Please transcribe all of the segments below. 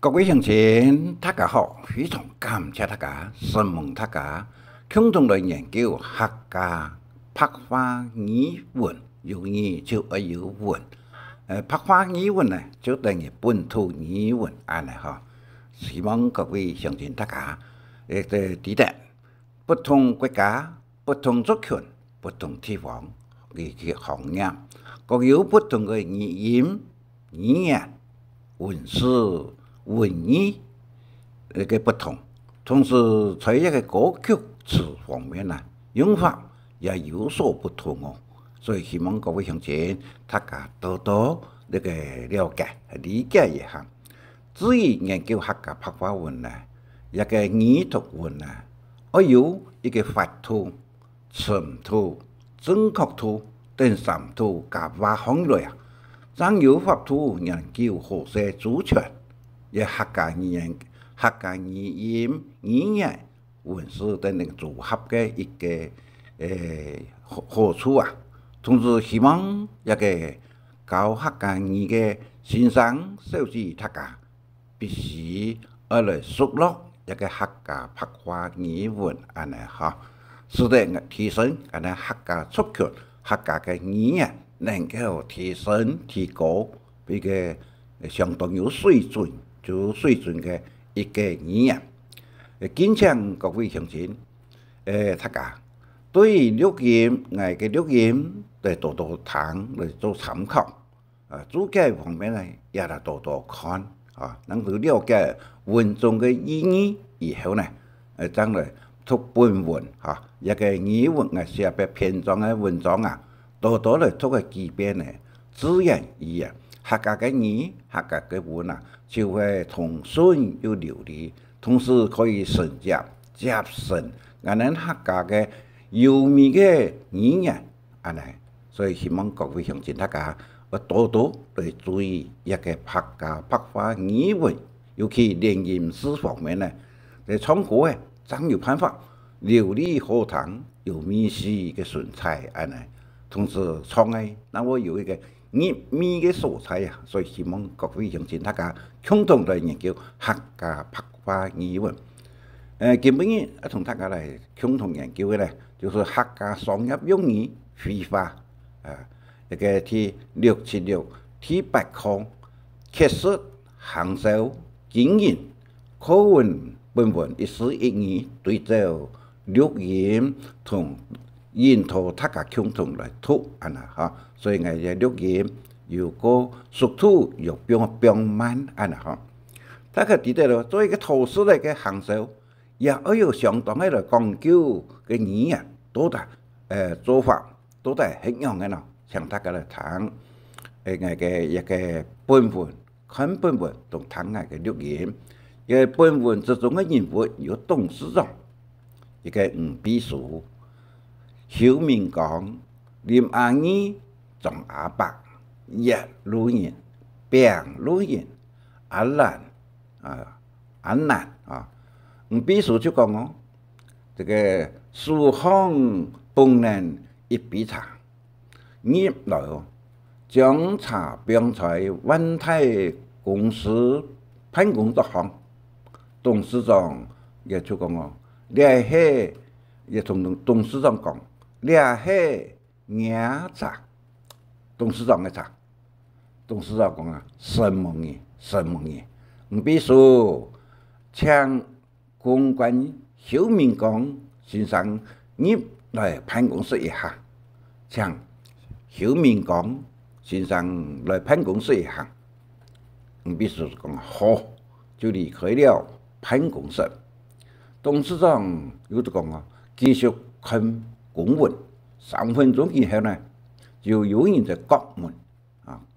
各位乡亲，大家好！非常感谢大家，询问大家共同来研究客家白话语文，有语就要有文。白话语文呢，就等于本土语文安尼哈。希望各位乡亲大家记得，不同国家、不同族群、不同地方嘅行业，各有不同嘅语言、语言、文字。文意嘅不同，同时在一个歌曲词方面呢，用法也有所不同哦。所以希望各位乡亲大家多多那个了解、理解一下。至于研究客家白话文呢，一个语读文呢，要有一个法图、程图、正确图等三图加挖行类啊，怎有法图研究何些主权？也客家语言、客家语言、语言、文字等等组合嘅一個好處啊。同時希望一個教客家語嘅先生小子大家必須要來熟絡一個客家白話語文安尼嚇，使得提升安尼客家族群、客家嘅語言能夠提升提高，比個相當有水準。就水準嘅一個語言，敬請各位鄉親，大家對於錄音，我嘅錄音嚟多多聽嚟做參考，主計方面呢也嚟多多看，能夠了解文中嘅意義以後呢，將來讀本文一個語文嘅寫俾篇章嘅文章啊，多多嚟讀嘅幾遍呢，自然而然。客家嘅語、客家嘅文啊，就會通順又流利，同時可以承接接生，安尼客家嘅優美嘅語言，安尼，所以希望各位鄉親大家要多多嚟注意一個客家白話語文，尤其連音字方面呢，嚟唱歌嘅真有辦法，流利好聽，有美思嘅順采安尼，同時唱嘅那我有一個熱味嘅素材啊，所以希望各位鄉親大家共同來研究客家白話語文。今日同大家嚟共同研究嘅咧，就是客家商業用語繪畫一個第676第8課，缺失行銷經營課文本文一詞一語對照錄音同研討大家共同來讀安尼嚇。所以我嘅錄音有個速度又變慢安尼嚇，大家記得咯。做一個圖書嚟嘅行銷，也要有相當嘅嚟講究嘅語言，都得做法都得係一樣嘅咯。請大家嚟聽我嘅一個本文，看本文同聽我嘅錄音。嘅本文之中嘅人物有董事長，一個吳秘書、邱明剛、林阿姨。張阿伯、葉路人、邊路人、阿蘭阿蘭吳秘書就講哦，這個蘇杭本人一筆茶，入來哦，將茶並在萬泰公司辦公作行，董事長也就講哦，咧係也同董事長講，咧係野茶。董事長嘅茶，董事長講啊，什麼嘢？吳秘書請公關邱明剛先生入來辦公室一下，請邱明剛先生來辦公室一下。吳秘書講好，就離開了辦公室。董事長又講啊，繼續看公文，3分鐘以後呢？就有人在角門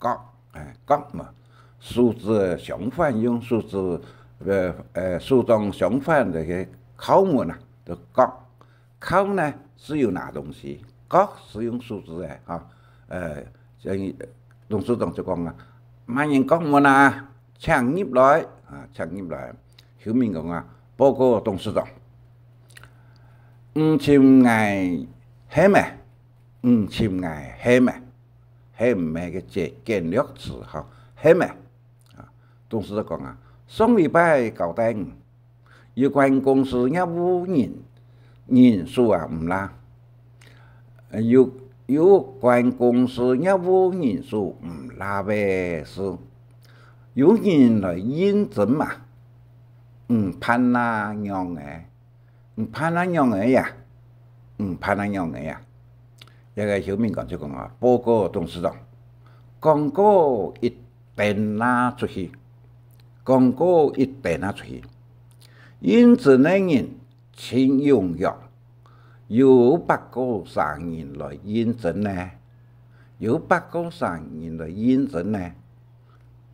角嘛，數字相反用數字數張相反的個靠門啊，就角靠呢是有哪東西，角是用數字嘅董事長就講啊，乜人角門啊，請入來後面講啊，報告董事長，請嗌係咪？簽嗌係咪？係唔係嘅建略詞嚇？係咪？董事長講啊，上礼拜交代我，有关公司业务人数啊唔啦，有关公司业务人数唔啦嘅是，有人来应征嘛，盼那样嘅，盼那样嘅呀，盼那样嘅呀。一个小民讲就讲啊，报告董事长，广告一定拿出去，广告一定拿出去。应征的人请踊跃，有893人来应征呢，有893人来应征呢。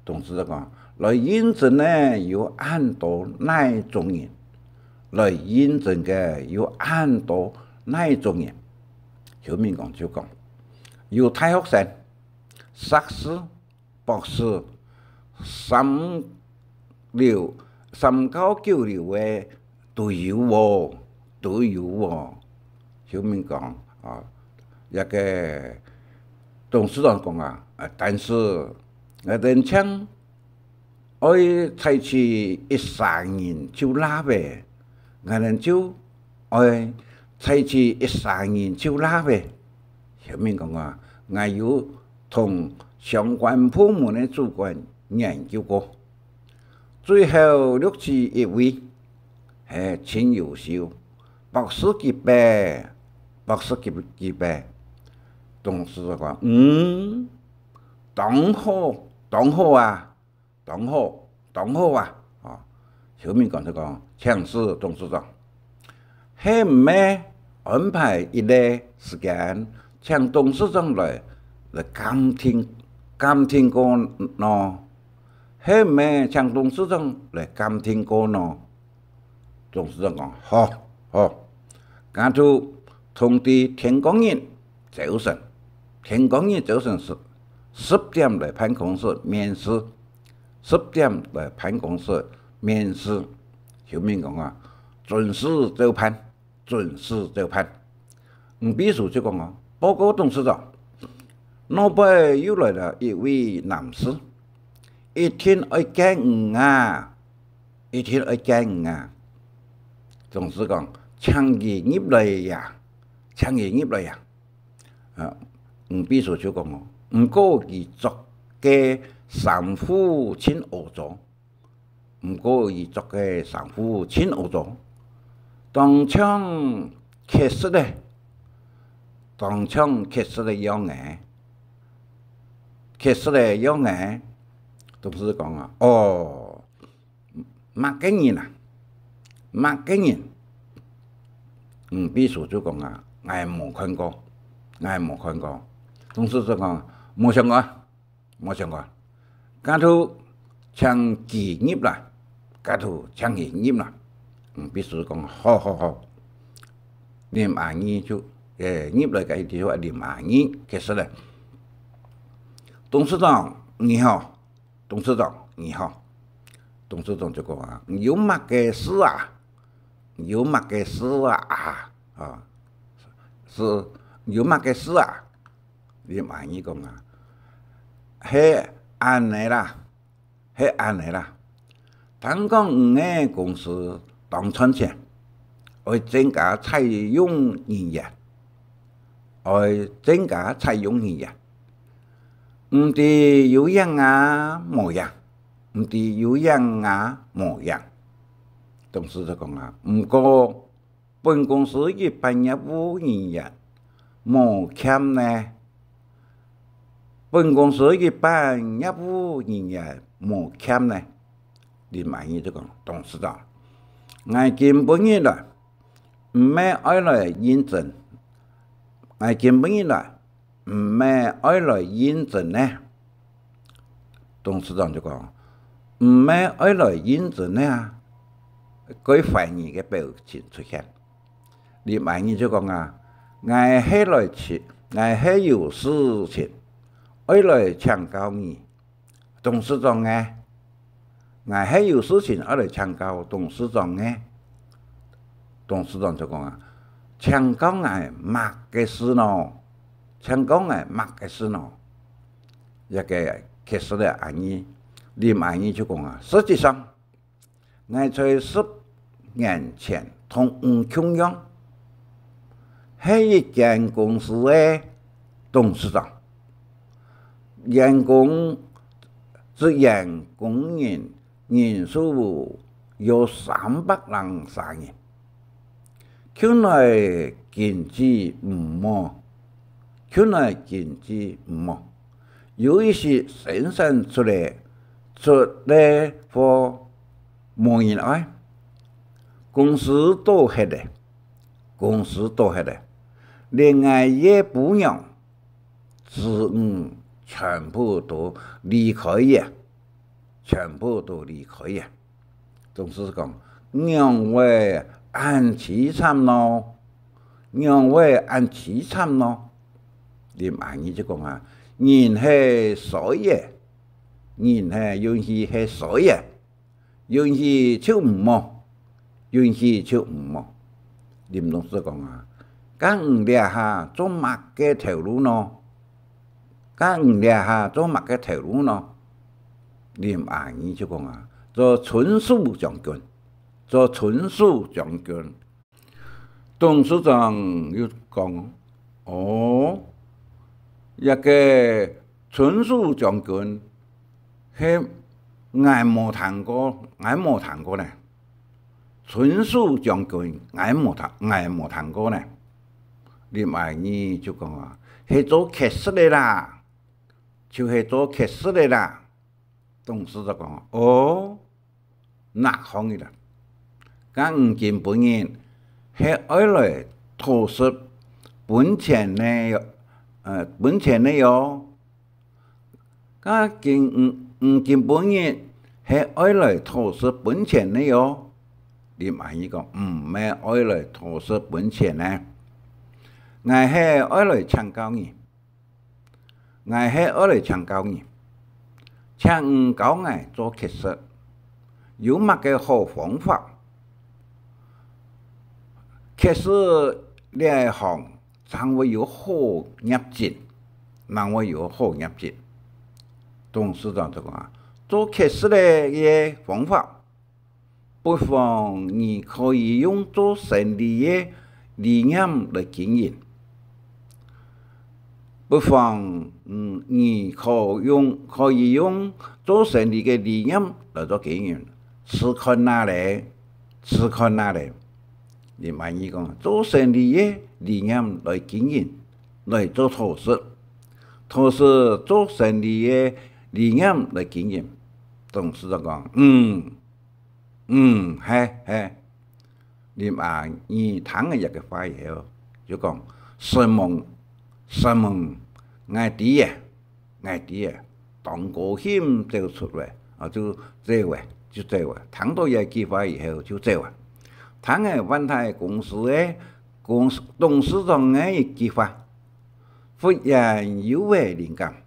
董事长讲，来应征呢有很多哪种人，来应征嘅有很多哪种人。小民讲就讲，有大学生、硕士、博士、396嘅都有喎，都有喎。小民讲啊，一个董事长讲啊，但是我哋请我采取13人就拉呗，我哋就我。采取13人就拉呗，小民讲啊，我有同相关部门的主管研究过，最后录取一位系真优秀，博士级别，博士级别。董事长讲，当好啊，当好啊，小民讲就讲，强势董事长，系唔系？安排一个时间，请董事长来监听过喏，系咪请董事长来监听过喏？董事长讲好，家就通知天光日早晨是10点来办公室面试，10点来办公室面试。小民讲啊，准时就办。秘书就讲啊，报告董事长，那边又来了一位男士，一天爱见我啊。董事长请佢入嚟呀，秘书就讲哦，唔过佢作嘅三副千澳咗，当场缺失的样嘅，董事讲啊，乜嘅人，秘书就讲啊，我冇看过，董事就讲冇相干，家头请佢入啦，秘书讲好，念阿姨就入来嘅就话念阿姨，其实咧，董事长你好，董事长就讲啊，有乜嘅事啊？是有乜嘅事啊？念阿姨讲啊，系安尼啦，等讲嘅公司。当赚钱，会增加采用人员，唔知有样啊模样，董事就讲啊，唔过本公司一般业务人员冇欠呢，你满意就讲董事长。我根本日来，唔系爱来认真。呢。董事长就讲，唔系爱来认真呢，佢怀疑嘅表情出现。你万一就讲啊，我系有事情，爱来请教你，董事长嘅。我系有事情要来请教董事长嘅，董事长就讲啊，请教我乜嘅事咯？一个其实咧，你就讲啊，实际上我在10年前同吴琼阳是一间公司的董事长，员工人数有303人。圈内经济唔好，有一些生产出来货冇人爱，公司都黑的，连我也不让，全部都离开呀，董事讲，让我按凄惨咯，你唔安意就讲啊，人系所嘢，允许系所嘢，允许就唔好，林董事讲啊，咁唔掠下做乜嘅条路咯？林阿姨就讲啊，做纯属将军。董事长又讲，一个纯属将军，系我冇谈过呢。纯属将军，我冇谈过呢。林阿姨就讲啊，系做客室的啦，董事长讲，哪行的啦？咁见本人系爱来投资本钱的哟，咁见本人系爱来投资本钱的哟。你阿姨讲唔系爱来投资本钱呢，我系爱来请教你，请教我做客室有乜嘅好方法？客室呢一行，让我有好入境，董事长就讲啊，做客室嘅方法，不妨你可以用做生意嘅理念来经营，你可以用做生意嘅理念来做经营，是看哪里？你满意讲做生意嘅理念来经营，来做投资做生意嘅理念来经营。董事长讲，系。你满意谈嘅一个话以后，就讲什么，我啲嘢，当高兴就出来，就这位，谈到一句话以后就这位。谈嘅万泰公司嘅董事长嘅一句话，忽然有嘅灵感，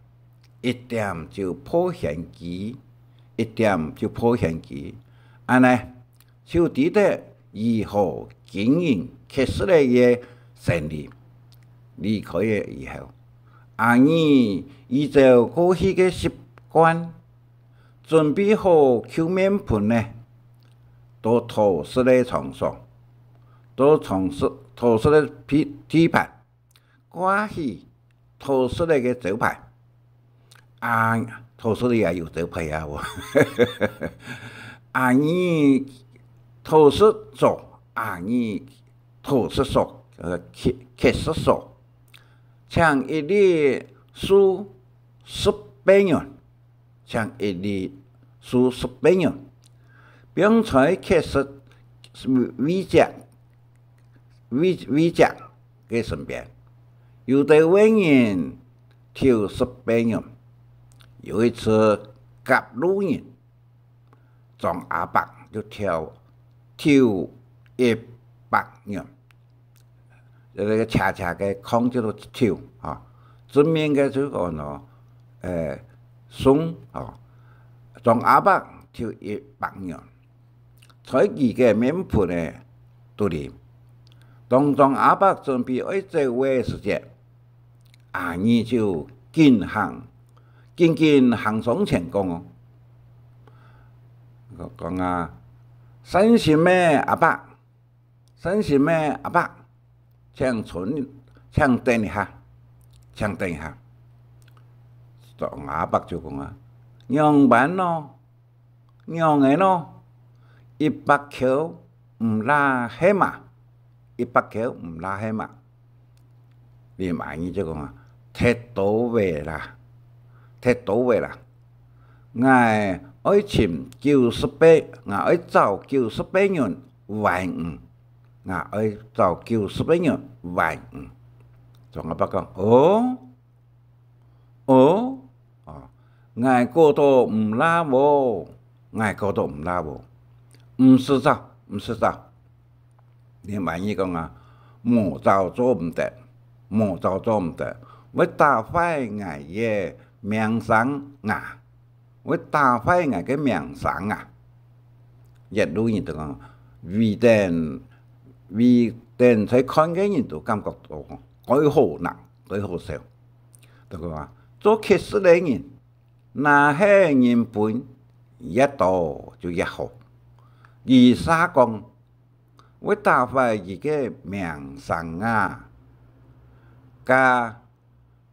一点就破险机，安尼就知道如何经营客室嘅生意。离开嘅以后，阿姨依照过去嘅习惯，准备好扣面盆呢。到投资的场所，投资的地盘，挂起投资的个招牌，投资的也有招牌啊！你投资所，客室所，像一日数18元，并在客室围墙嘅身边，有的外人跳18元，有一次夹路人撞阿伯就跳100元，那个恰嘅空叫做跳正面嘅就讲送撞阿伯跳100元。在几个面盘呢，都里，当阿伯准备爱做位时节，你就紧行上前讲讲三十的阿伯，三十的阿伯，请村，请等一下，请等一下。阿伯就讲啊，娘办咯，娘的咯，100口唔拉黑嘛，100口唔拉黑嘛。林阿姨就讲啊，摕倒位啦，摕倒位啦。我爱寻98，我爱找98元1,500，我爱找98元1,500。仲阿伯讲，哦，我过度唔拉无，我过度唔拉无，唔是走，唔是走。你万一讲啊，冇走做唔得，冇走做唔得，我打坏我嘅名声啊！我打坏我嘅名声啊！一路人都讲，为等在看嘅人都感覺到佢好難，佢好笑。就講話做客事嘅人，那係人本越多就越好。而沙講，我打壞佢嘅名聲啊！加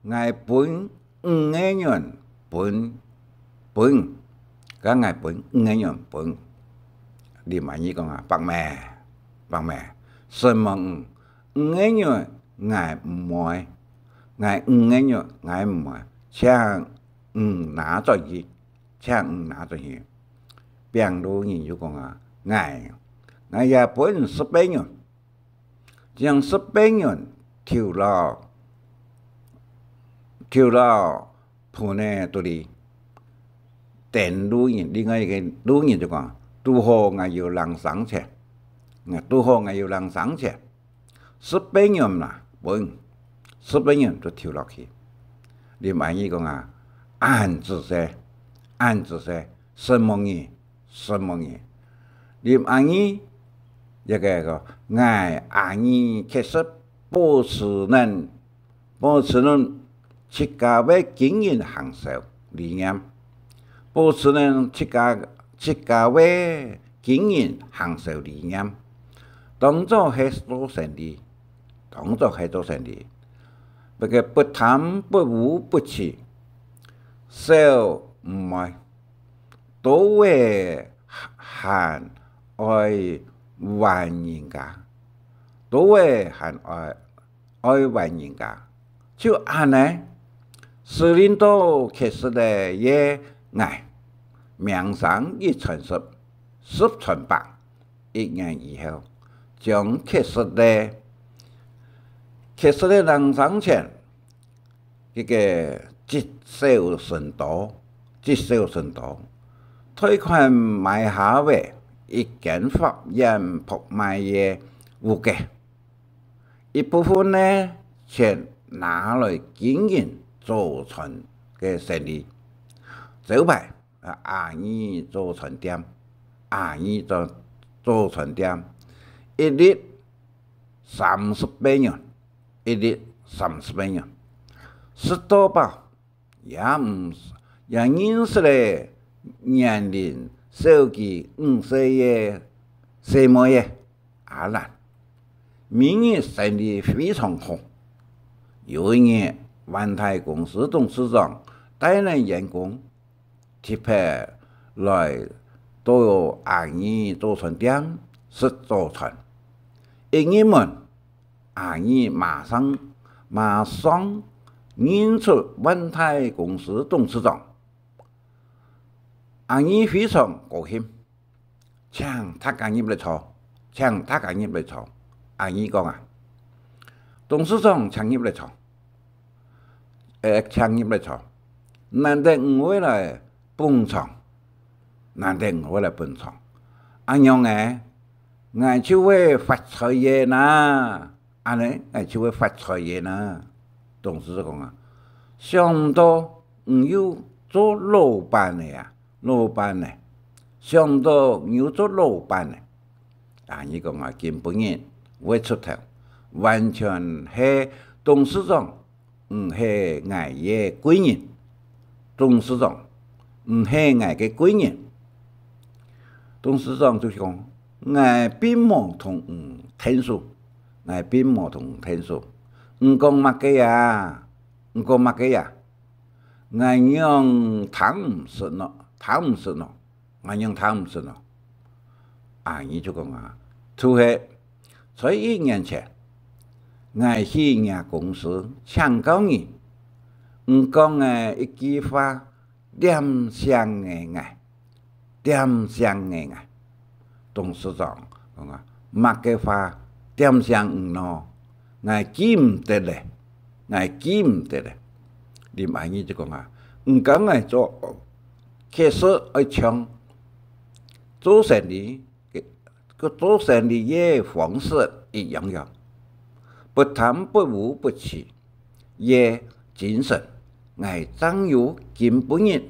我本5個人本，加我本5個人本。你萬一講啊，白咩？什麼5個人我唔愛，我5個人我唔愛，請拿咗去，邊度人就講啊，我也本18人，將18人跳到盤呢度嚟，電路人，另外一個路人就講，拄好我要人上車。拄好我要人上車，18人啦，本18人都跳落去。你萬一講啊，按住些，什麼嘢？你萬一一個按你其實保持人自家嘅經營行銷理念，保持人自家嘅經營行銷理念。當作係做生意，不過不貪不污不恥，少唔愛，都會限愛還人家，就按呢，是領導開始的嘢愛，名聲一傳10傳百，1年以後。將確實的人上前，一個積少成多，推款買下位一間法院鋪賣嘅物件，一部分呢錢拿來經營做船嘅生意，招牌阿姨做船店，一日38元，10多包也認識的年齡小幾5歲嘅細妹嘅阿蘭，明年生意非常好。有一年，萬泰公司董事長帶領員工特別來到阿姨做船店食早餐。一入門，阿姨馬上認出萬泰公司董事長，阿姨非常高興，請大家入來坐。阿姨講啊，董事長請入來坐，難得唔會來捧場，阿娘誒。我就會發財嘢啦，我就會發財嘢啦。董事長講啊，想唔到唔要做老闆嘅呀，想到唔要做老闆嘅。阿姨講啊，根本人會出頭，完全係董事長唔係我嘅貴人，董事長唔係我嘅貴人。董事長就講。我并无同天数，我并无同天数。唔讲乜嘅啊，唔讲乜嘅啊，我用汤唔食咯，汤唔食咯，我用汤唔食咯。伊就讲啊，除系在1年前，我去一家公司请教人，唔讲嘅一句话，点上嘅爱，点上嘅爱。董事长讲啊，乜嘅话点上唔咯，我记唔得咧，我记唔得咧。林阿姨就讲啊，唔讲我做，其实爱唱做生意，个做生意嘅方式一样样，不贪不污不欺，也谨慎，我真有根本人，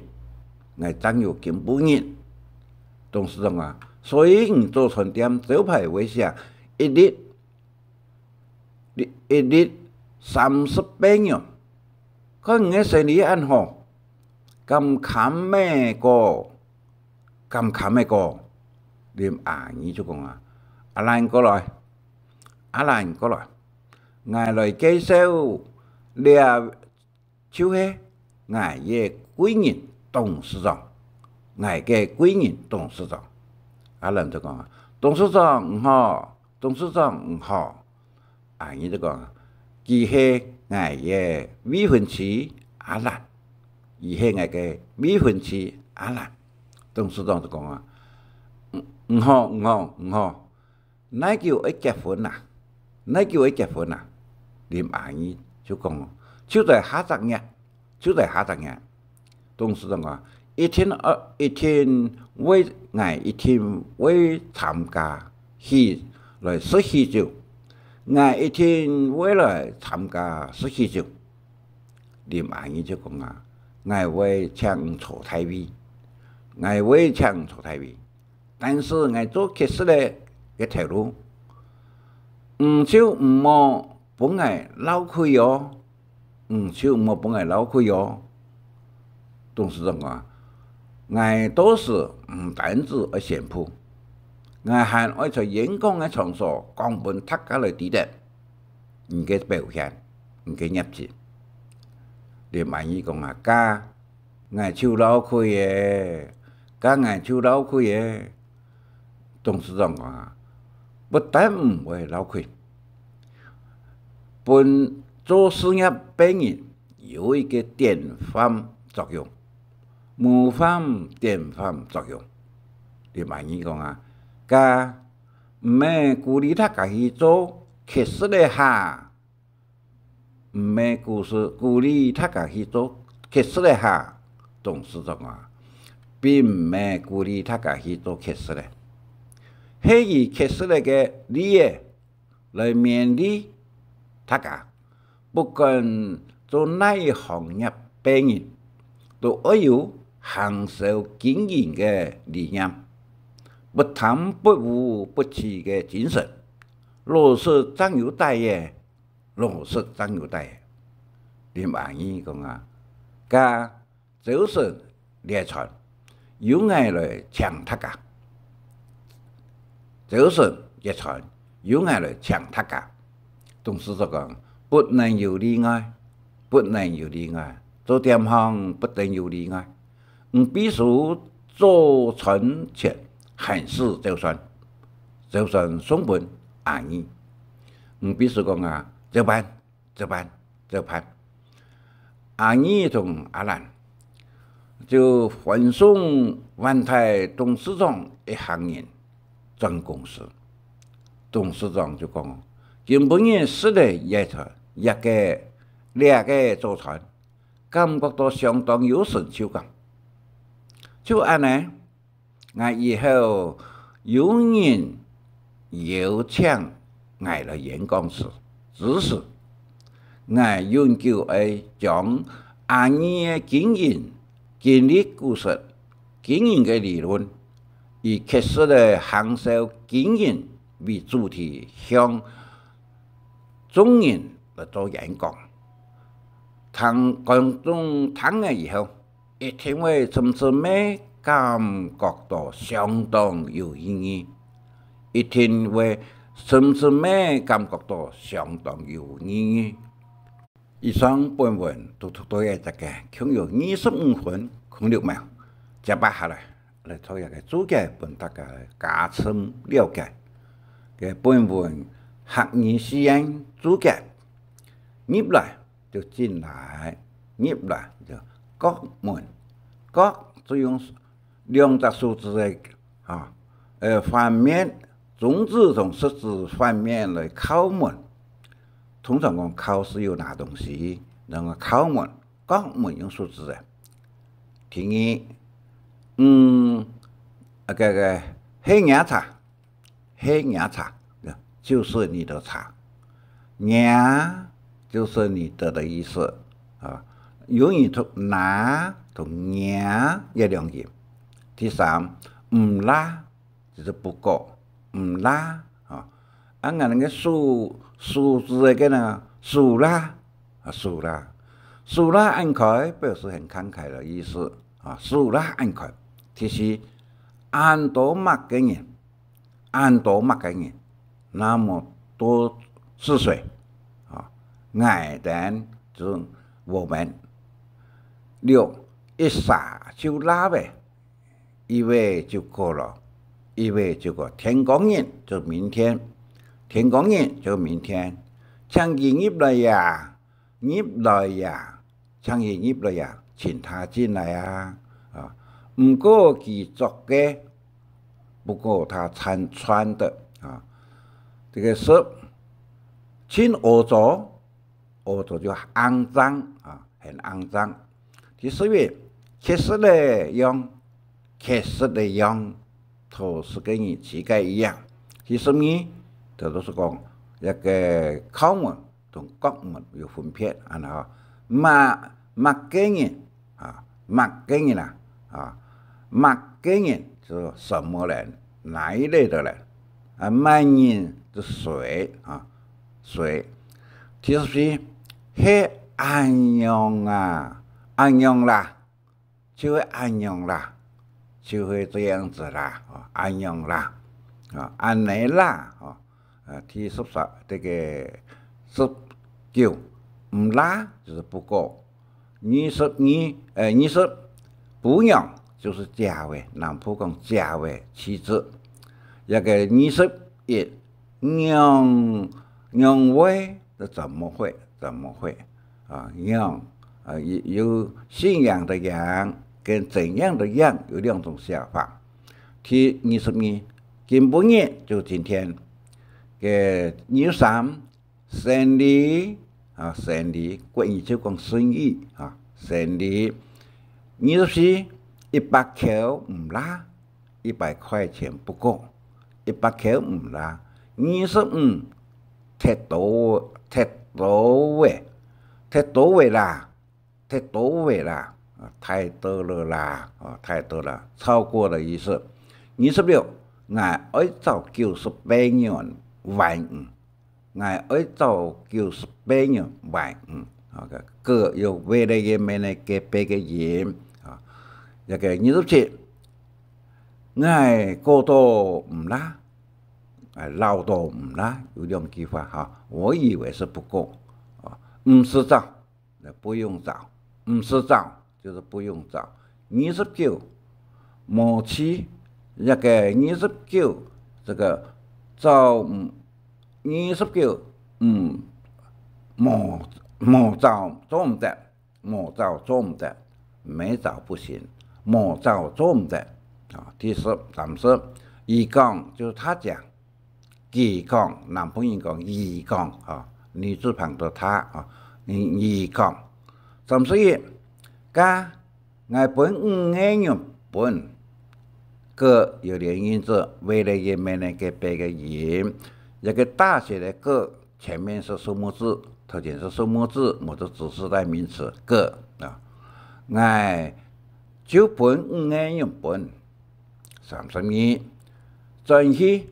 我真有根本人。董事长啊，所以你做成点招牌为啥一日38样，佢唔嘅生意安好，咁砍咩個，咁砍咩個？連阿姨就講啊，阿蘭過來，阿蘭過來，我來介紹你就係我嘅貴人董事長，我嘅貴人董事長。阿蘭就講啊，董事長唔好，董事長唔好。阿姨就講，佢係我嘅未婚妻阿蘭，佢係我嘅未婚妻阿蘭。董事長就講啊，唔好，你叫佢結婚啊？你叫佢結婚啊？連阿姨就講，就在下個月，董事長講，一天為參加去來食喜酒，我一天為來參加食喜酒。連阿姨就講啊，我會請坐台位，但是我做客室咧嘅條路，就唔好幫我漏開哦，董事長講，我都是唔單止愛炫富，我還愛在演講嘅場所講本大家來知道，唔嘅表現，唔嘅業績。你萬一講啊，家我手漏開嘅，董事長講啊，不但唔會漏開，本做事業本人有一個典範作用。模範典範作用，你萬一講啊，家唔係鼓勵大家去做客室嘅客，唔係鼓勵大家去做客室嘅客，董事長啊，並唔係鼓勵大家去做客室嘅，係以客室嘅利益來勉勵大家，不管做哪一行業本人都要有行守經營嘅理念，不貪不污不欺嘅精神，落實真有大嘅，你萬一講啊，家就是獵傳，有我來搶他家，董事長講，不能有例外，做點行不能有例外。必須做成前行事就算送本阿姨，必須講啊，照辦。阿姨同阿蘭就歡送萬泰董事長一行人進公司，董事長就講，根本人識得兩個做船，感覺到相當有成就感。就安尼，我以後有人邀請我來演講時，我永久會將阿姨嘅經歷故事、經營嘅理論，以客室嘅行銷經營為主題，向眾人來做演講。講中聽嘅以後，一定會深深嘅感覺到相當有意義，一听话，甚至咩感觉到相当有意义。以上本文都读到一个共有25分0.6秒，接下下来做一个主题，帮大家加深了解。嘅本文学语实验主题，入来就进来，入来就国门，国就用两个数字的反面，中指同食指反面来敲门。通常讲敲是有拿东西，然后敲门，国门用数字的。第二，个黑牙茶，黑牙茶就是你的茶，牙就是你的意思啊。用于拿同牙一两音。第三，唔拉就是不够，唔拉啊。按那个数字的个呢，数拉按开表示很慷慨的意思啊。数拉按开，其实按多默嘅人，那么多是谁啊？爱人就是我们。六，一撒就拉呗，一位就过了，一位就过。天光日就明天，天光日就明天。枪击入来呀，枪击入来呀，请他进来啊！唔过佢做嘅，不过他穿的啊。这个是亲欧洲就肮脏啊，很肮脏。第四位，确实的样，都是跟你乞丐一样。第十名，这都是讲一个敲门同国门有分别，然后默嘅人是什么人？哪一类的人？默人是谁啊？谁？第十名，嘿安阳啦，就会安阳啦，就会这样子啦，安阳啦，安内啦，第14这个19，唔拉就是不够，20不养就是价位，南普讲价位妻子，一个21养位的怎么会啊养？有信仰的养跟怎样的养有两种想法。第22，今本日就今天。嘅23，生理国语就讲生意啊，生理。24，100口唔拉，100块钱不够，100口唔拉。25，太多了，超过的意思。26，我爱找98年万我爱找98年万各有为了人民的给别个人啊。一个27，我过多唔拉，老多唔拉，有两句话哈，我以为是不够啊，唔是找，不用找，唔是找就是不用找。29，某期一个29，这个找29，莫找做唔得，没找不行，莫找做唔得啊。第30，伊讲就是他讲，伊讲男朋友讲伊讲啊，女字旁的他啊，伊讲。31，加我本5年本。个有连音字，为了人民的给别个人，一个大写的个前面是数目字，头前是数目字，或者指示代名词个啊。我就本5年本32，转去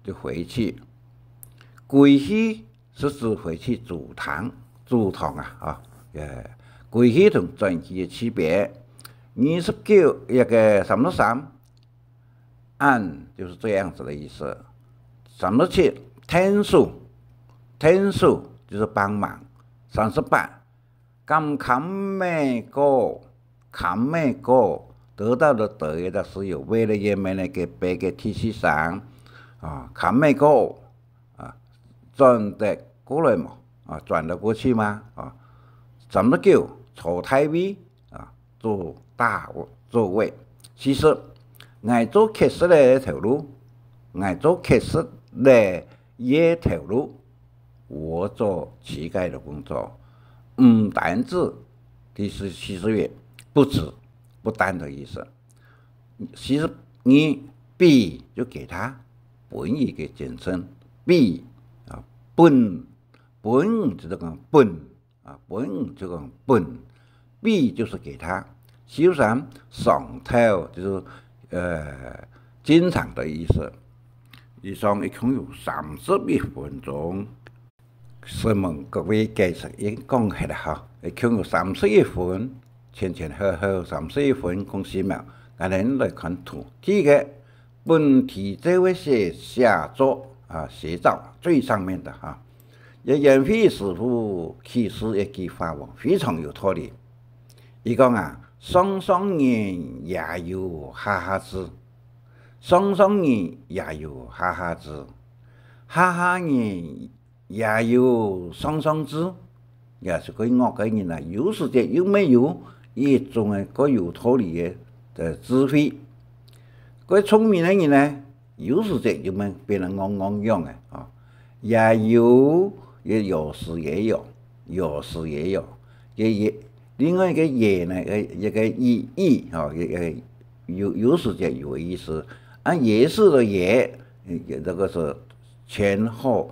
就回去，归去是指回去主堂啊，归去同转去的区别。29一个33。按就是这样子的意思37天数，天数就是帮忙。38甘坎美果，坎美果得到的德业的是有为了人们那个白个体系上坎美果转得过来嘛转得过去吗39坐太位做大座位。其实我做开始的一条路，我做开始的一条路，我做乞丐的工作，单指第40月，不单的意思。其实你B就给他本一个简称 B 本就这个本本就个本 B 就是给他。实际上上头就是经常的意思。以上一共有31分钟，希望各位继续讲下来哈。一共有31分，前后31分共10秒。咱来看图，第一个本题这位是下作写照最上面的哈。颜飞师傅其实一句话非常有道理。伊讲双双人也有哈哈子，双双人也有哈哈子，哈哈人也有双双子，也是佢恶嘅人有时间有没有一种个有道理的智慧。佢聪明的人呢，有时间就没别人昂样的也有时也有，另外一个也呢，一个意有时间有意思。也是的也，这个是前后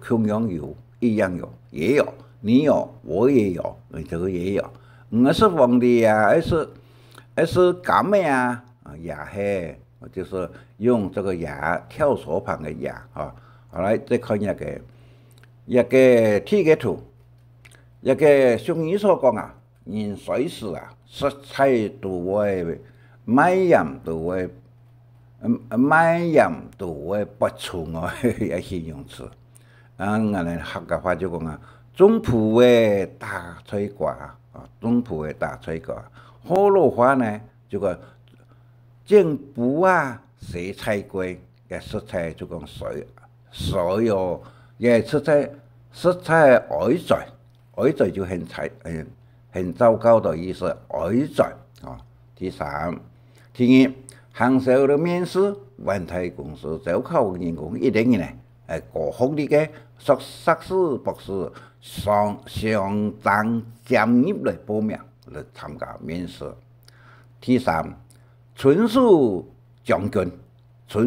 同样有，一样有，也有，你有，我也有，这个也有。我是皇帝还是干妹也是，就是用这个也跳手旁的也好来再看一个第个图。一个俗语所讲人随时色彩都会美艳都会不错的形容词。我们客家话就讲中铺的大吹瓜中铺的大吹瓜。河洛话呢就讲进步色彩贵嘅色彩就讲所有嘅色彩外在就很糟糕的意思，外在第3，第2，杭州的面试问题公司招考员工一定呢各方面嘅硕士博士相当专业来报名来参加面试。第3，纯属将军，这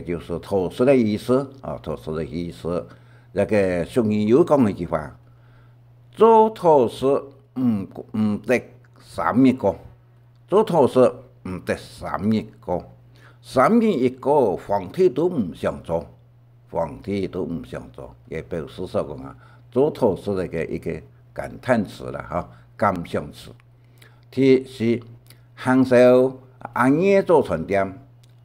就是投资的意思那个俗语有讲一句话，做投资唔得3亿個，做投资唔得3億個，3億1個皇帝都唔想做，也表示说讲做投资的一个感叹词了感想词。第4，杭州夜做船店，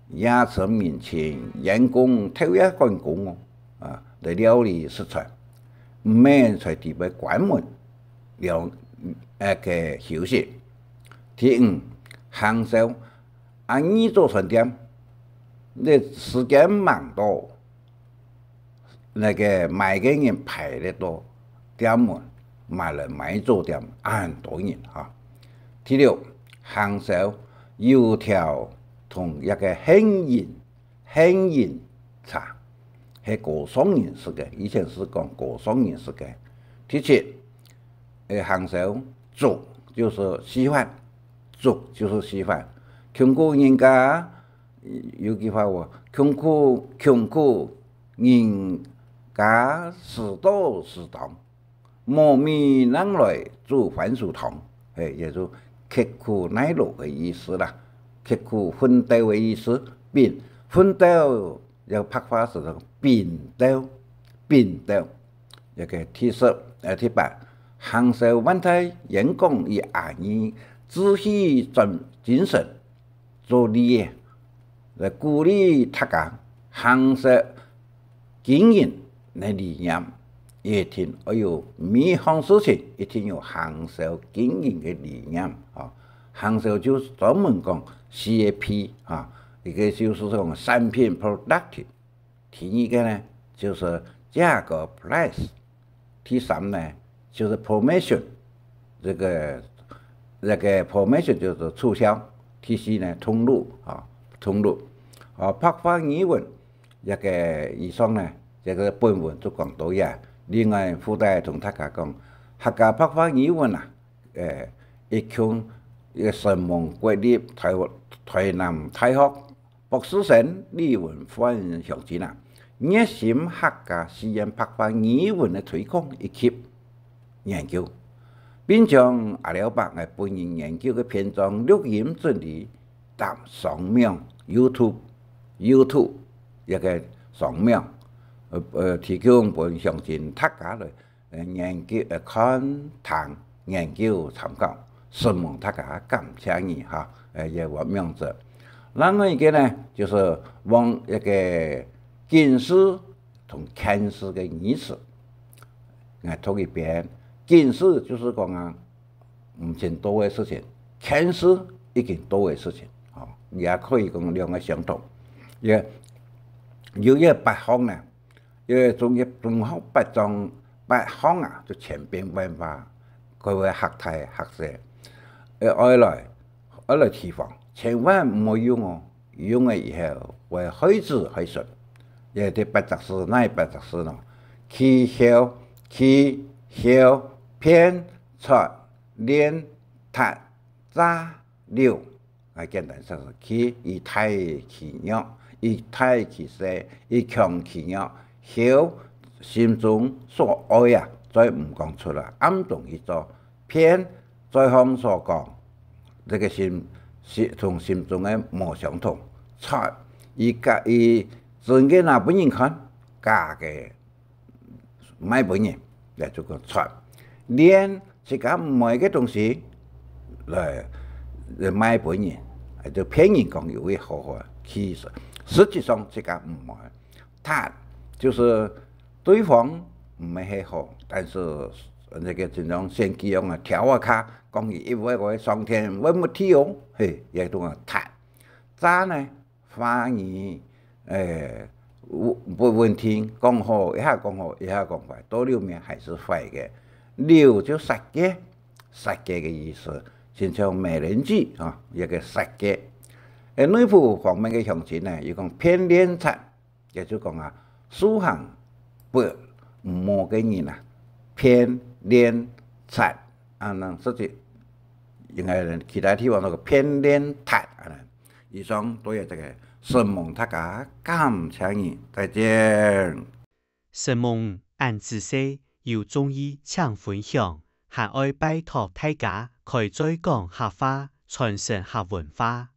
夜市面前员工偷一干工来料理食材，唔免在地位关门个休息。第5，杭州夜做船店，你时间忙到那个买嘅人排得多，店门买来买做店很多人第6，杭州油条同一个很饮茶。是过双人食嘅，以前是讲过双人食嘅。第7，杭州粥就是稀饭，穷苦人家有句话穷苦人家适度适当，磨米能来煮番薯汤，也就刻苦耐劳的意思啦，刻苦奋斗的意思，奋斗。要拍花是那个并斗，一个第8，杭州问题员工以自己精神做利益来鼓励大家夯实经营的理念，一定要有每项事情一定要夯实经营的理念啊。夯实就是专门讲 CAP 啊，一个就是讲产品 product， 第二个呢就是价格 price， 第三呢就是 promotion， 这个 promotion 就是促销，第四呢通路啊。拍发语文一个以上呢，这个本文就讲到呀。另外附带同大家讲，客家拍发语文啊，一腔一个神梦国立台南大学博士生李文焕上级啦，热心客家实验拍发语文的推广以及研究，并将阿廖伯嘅本人研究嘅篇章录音整理搭上面 YouTube 一个上面，提供本上进大家嚟研究看谈研究参考，希望大家感谢你哈，也我名字。另外一个呢，就是往一个近视同近视嘅意思，读一遍。近视就是讲啊，唔前多嘅事情，近视已经多嘅事情。也可以讲两个相同，也有一八项呢，因为中学八项啊，就全变文化，佢会学台学社，爱来提防，千万唔好用哦，用了以后会害子害身。也啲八则诗，哪八则诗呢？气候偏出连塔扎六。简单说是气以太其弱，以太其势，以强其弱。后心中所爱啊，再唔讲出来，暗中去做。偏再向所讲，这个同心中的无相同。出以自己那本人看，假嘅买本人，来做个出。连自己买嘅东西来买本人。就骗人讲有位好好，其实际上这个唔係，他就是对方唔係很好，但是那个这种先机用啊跳啊卡，讲一位上天为冇体用，嘿，也都讲他。渣呢反而不稳定，讲好一下讲好，一下讲坏，到后面还是坏嘅。六就杀嘅嘅意思。就像美人计啊，一个设计。内部方面嘅详情呢，要讲偏连产，也就讲啊，苏行不冇嘅人啊，偏连产啊，能实际应该其他地方那个偏连产啊。以上都有这个神梦大家感谢你，再见。神梦按自西要中意抢分享，还爱拜托大家。佢追講客話，傳承客文化。